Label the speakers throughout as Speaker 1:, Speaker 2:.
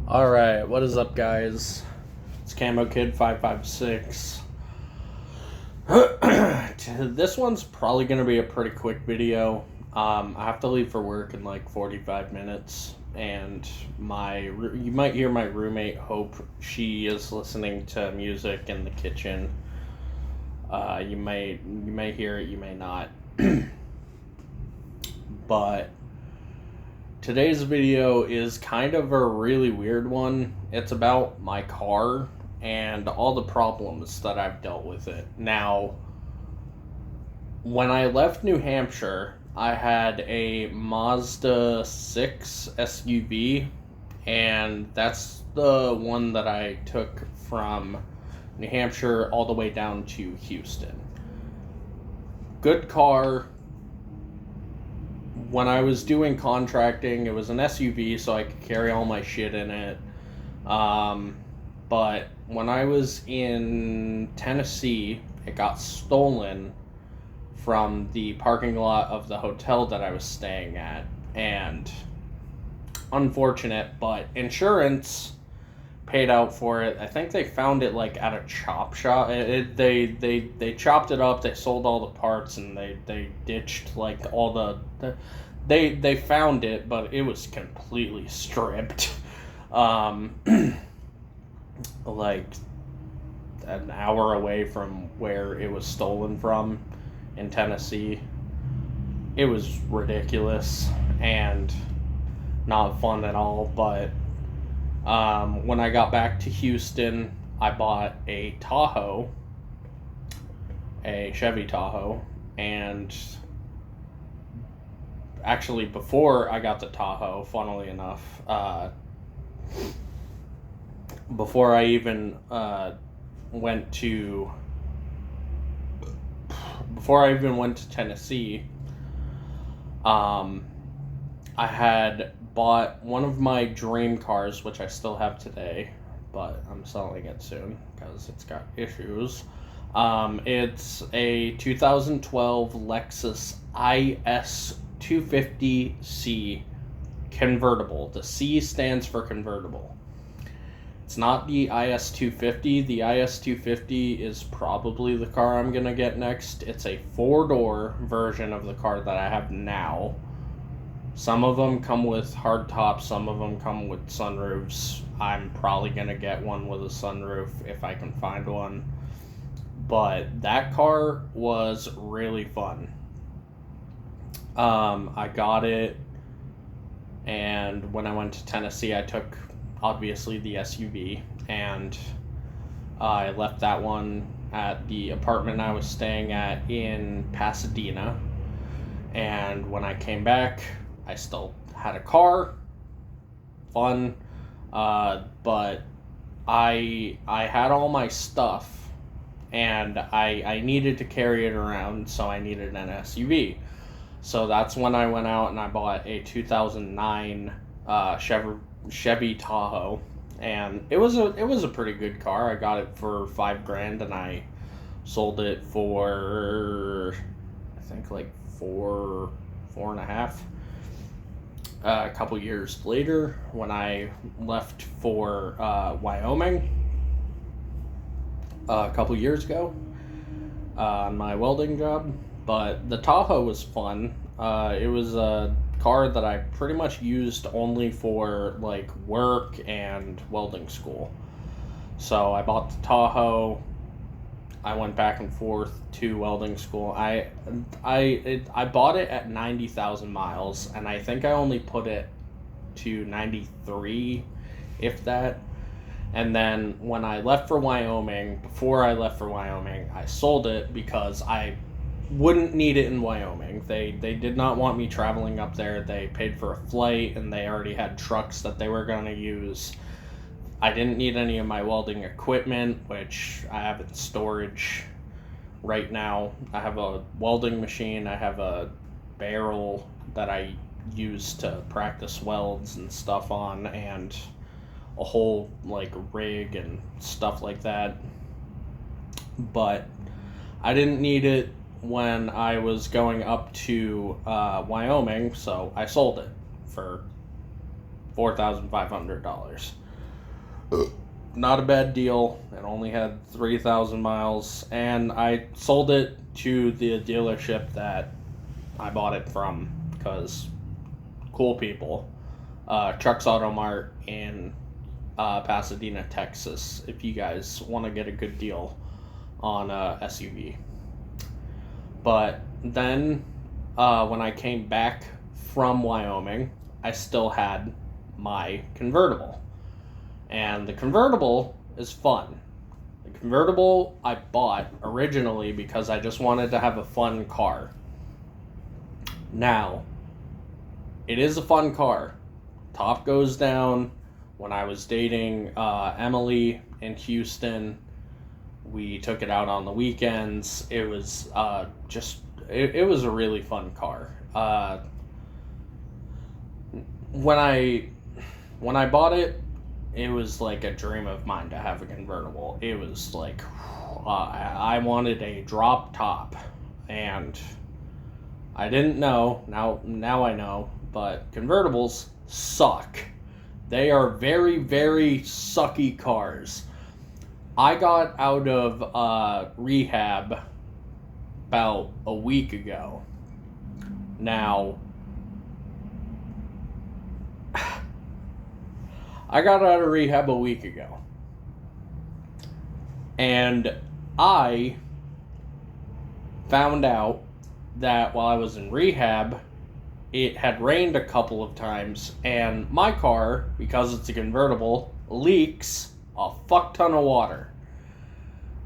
Speaker 1: Alright, what is up, guys? It's Camo Kid 556. This one's probably going to be a pretty quick video. I have to leave for work in like 45 minutes, and you might hear my roommate Hope. She is listening to music in the kitchen. You may hear it, you may not. But today's video is kind of a really weird one. It's about my car and all the problems that I've dealt with it. Now, when I left New Hampshire, I had a Mazda 6 SUV, and that's the one that I took from New Hampshire all the way down to Houston. Good car. When I was doing contracting, it was an SUV, so I could carry all my shit in it. But when I was in Tennessee, it got stolen from the parking lot of the hotel that I was staying at. And unfortunate, but insurance paid out for it. I think they found it like at a chop shop. They chopped it up, they sold all the parts, and they ditched like all they found it, but it was completely stripped. Like an hour away from where it was stolen from in Tennessee. It was ridiculous and not fun at all, but when I got back to Houston, I bought a Tahoe, a Chevy Tahoe, and actually before I got the Tahoe, funnily enough, before I even went to Tennessee, I had bought one of my dream cars, which I still have today, but I'm selling it soon because it's got issues. It's a 2012 Lexus IS 250C convertible. The C stands for convertible. It's not the IS 250. The IS 250 is probably the car I'm going to get next. It's a 4-door version of the car that I have now. Some of them come with hard tops, some of them come with sunroofs. I'm probably going to get one with a sunroof if I can find one. But that car was really fun. I got it, and when I went to Tennessee, I took, obviously, the SUV, and I left that one at the apartment I was staying at in Pasadena. And when I came back, I still had a car, fun, but I had all my stuff, and I needed to carry it around, so I needed an SUV. So that's when I went out and I bought a 2009 Chevy Tahoe, and it was a pretty good car. I got it for $5,000, and I sold it for, I think, like four and a half. A couple years later, when I left for Wyoming a couple years ago on my welding job. But the Tahoe was fun. It was a car that I pretty much used only for like work and welding school. So I bought the Tahoe. I went back and forth to welding school. I bought it at 90,000 miles, and I think I only put it to 93, if that. And then when I left for Wyoming, I sold it because I wouldn't need it in Wyoming. They did not want me traveling up there. They paid for a flight, and they already had trucks that they were going to use. I didn't need any of my welding equipment, which I have in storage right now. I have a welding machine. I have a barrel that I use to practice welds and stuff on, and a whole like rig and stuff like that. But I didn't need it when I was going up to Wyoming, so I sold it for $4,500. Not a bad deal. It only had 3,000 miles, and I sold it to the dealership that I bought it from, because cool people. Chuck's Auto Mart in Pasadena, Texas, if you guys want to get a good deal on a SUV. But then, when I came back from Wyoming, I still had my convertible. And the convertible is fun. The convertible I bought originally because I just wanted to have a fun car. Now, it is a fun car. Top goes down. When I was dating Emily in Houston, we took it out on the weekends. It was it was a really fun car. When I bought it, it was like a dream of mine to have a convertible. It was like, I wanted a drop top, and I didn't know. Now I know, but convertibles suck. They are very, very sucky cars. I got out of rehab about a week ago. Now, I got out of rehab a week ago. And I found out that while I was in rehab, it had rained a couple of times, and my car, because it's a convertible, leaks a fuck ton of water.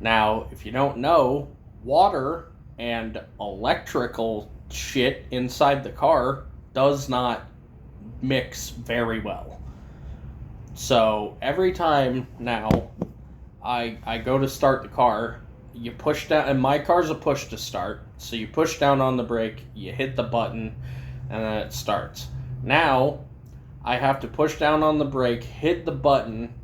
Speaker 1: Now, if you don't know, water and electrical shit inside the car does not mix very well. So every time now I go to start the car, you push down, and my car's a push to start, so you push down on the brake, you hit the button, and then it starts. Now I have to push down on the brake, hit the button,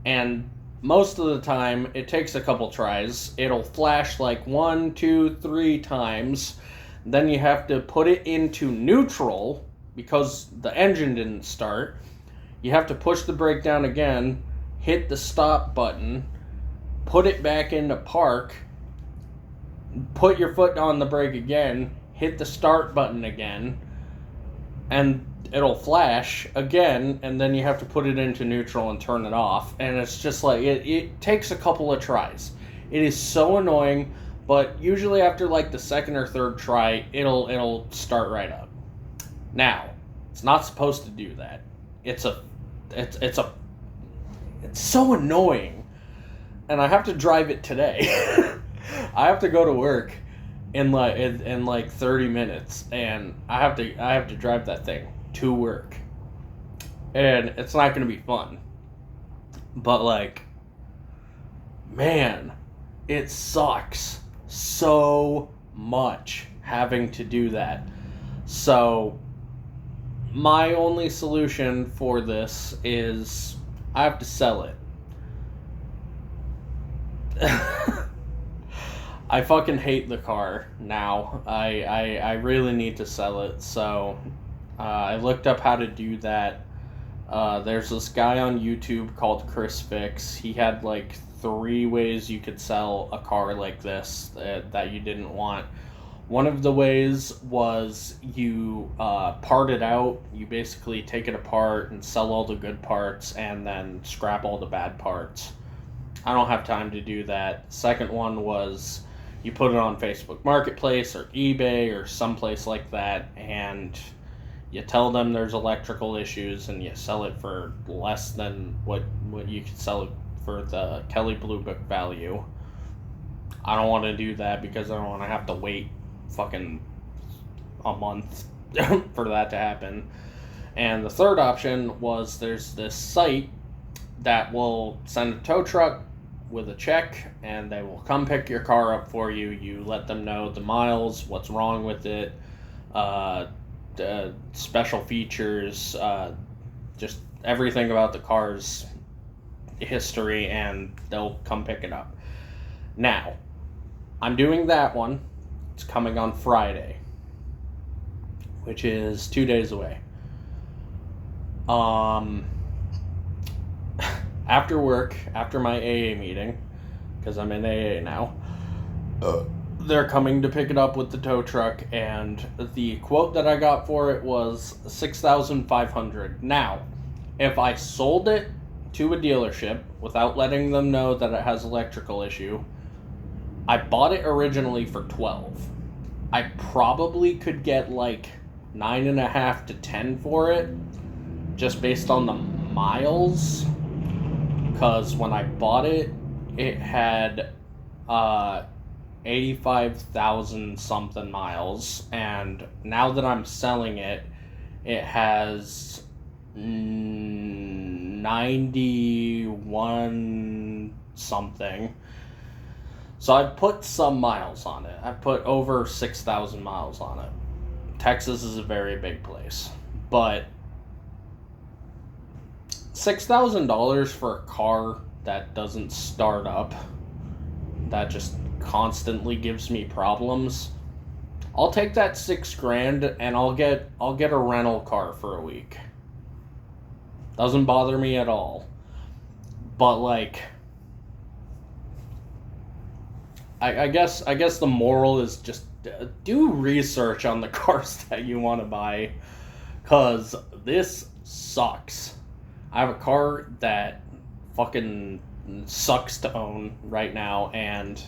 Speaker 1: and most of the time it takes a couple tries. It'll flash like 1, 2, 3 times. Then you have to put it into neutral because the engine didn't start. You have to push the brake down again, hit the stop button, put it back into park, put your foot on the brake again, hit the start button again, and it'll flash again, and then you have to put it into neutral and turn it off. And it's just like, it takes a couple of tries. It is so annoying, but usually after like the second or third try, it'll start right up. Now, it's not supposed to do that. It's so annoying, and I have to drive it today. I have to go to work in like 30 minutes, and I have to drive that thing to work, and it's not going to be fun. But like, man, it sucks so much having to do that. So my only solution for this is I have to sell it. I fucking hate the car now. I really need to sell it. So I looked up how to do that. There's this guy on YouTube called Chris Fix. He had like 3 ways you could sell a car like this that you didn't want. One of the ways was you part it out. You basically take it apart and sell all the good parts and then scrap all the bad parts. I don't have time to do that. Second one was you put it on Facebook Marketplace or eBay or someplace like that, and you tell them there's electrical issues and you sell it for less than what you could sell it for the Kelley Blue Book value. I don't want to do that because I don't want to have to wait fucking a month for that to happen. And the third option was there's this site that will send a tow truck with a check, and they will come pick your car up for you. You let them know the miles, what's wrong with it, the special features, just everything about the car's history, and they'll come pick it up. Now, I'm doing that one. It's coming on Friday, which is 2 days away. after work, after my AA meeting, because I'm in AA now, they're coming to pick it up with the tow truck, and the quote that I got for it was $6,500. Now, if I sold it to a dealership without letting them know that it has electrical issue, I bought it originally for $12,000. I probably could get like $9.5 to $10 for it, just based on the miles. Because when I bought it, it had 85,000 something miles, and now that I'm selling it, it has 91 something. So I've put some miles on it. I've put over 6,000 miles on it. Texas is a very big place, but $6,000 for a car that doesn't start up, that just constantly gives me problems. I'll take that $6,000 and I'll get a rental car for a week. Doesn't bother me at all. But like, I guess the moral is just do research on the cars that you want to buy, cause this sucks. I have a car that fucking sucks to own right now, and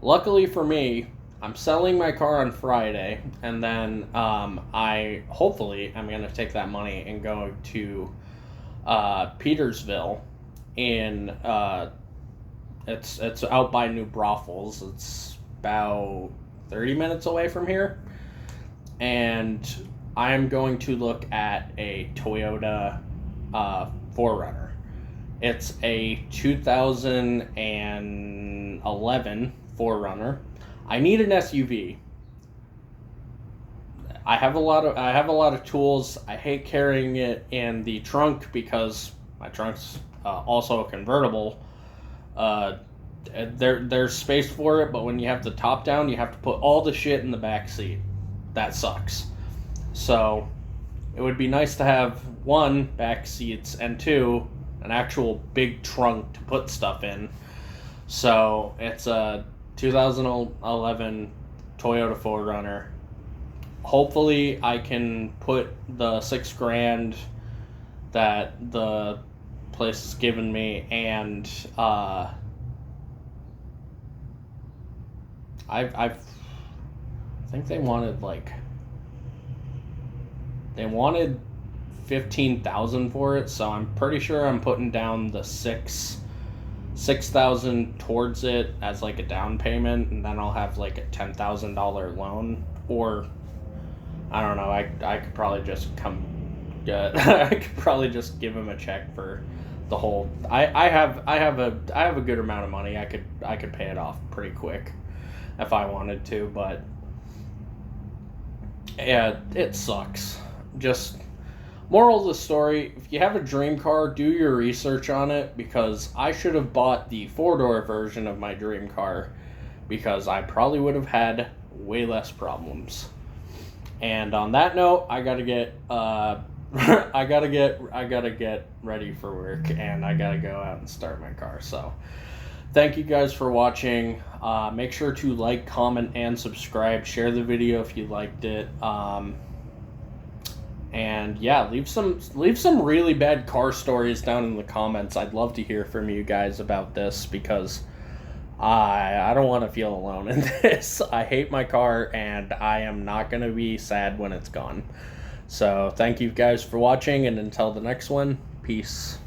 Speaker 1: luckily for me, I'm selling my car on Friday, and then I'm gonna take that money and go to Petersville in it's out by New Braunfels. It's about 30 minutes away from here, and I am going to look at a Toyota 4Runner. It's a 2011 4Runner. I need an SUV. I have a lot of tools. I hate carrying it in the trunk because my trunk's also a convertible. There's space for it, but when you have the top down, you have to put all the shit in the back seat. That sucks. So it would be nice to have one, back seats, and two, an actual big trunk to put stuff in. So it's a 2011 Toyota 4Runner. Hopefully I can put the $6,000 that the place has given me, and I think they wanted $15,000 for it, so I'm pretty sure I'm putting down the $6,000 towards it as like a down payment, and then I'll have like a $10,000 loan, or I don't know. I could probably just I could probably just give him a check for the whole. I have a good amount of money. I could pay it off pretty quick if I wanted to, but yeah, it sucks. Just moral of the story: if you have a dream car, do your research on it, because I should have bought the 4-door version of my dream car, because I probably would have had way less problems. And on that note, I gotta get ready for work, and I gotta go out and start my car. So thank you guys for watching. Make sure to like, comment, and subscribe. Share the video if you liked it. And yeah, leave some really bad car stories down in the comments. I'd love to hear from you guys about this, because I don't want to feel alone in this. I hate my car, and I am not going to be sad when it's gone. So thank you guys for watching, and until the next one, peace.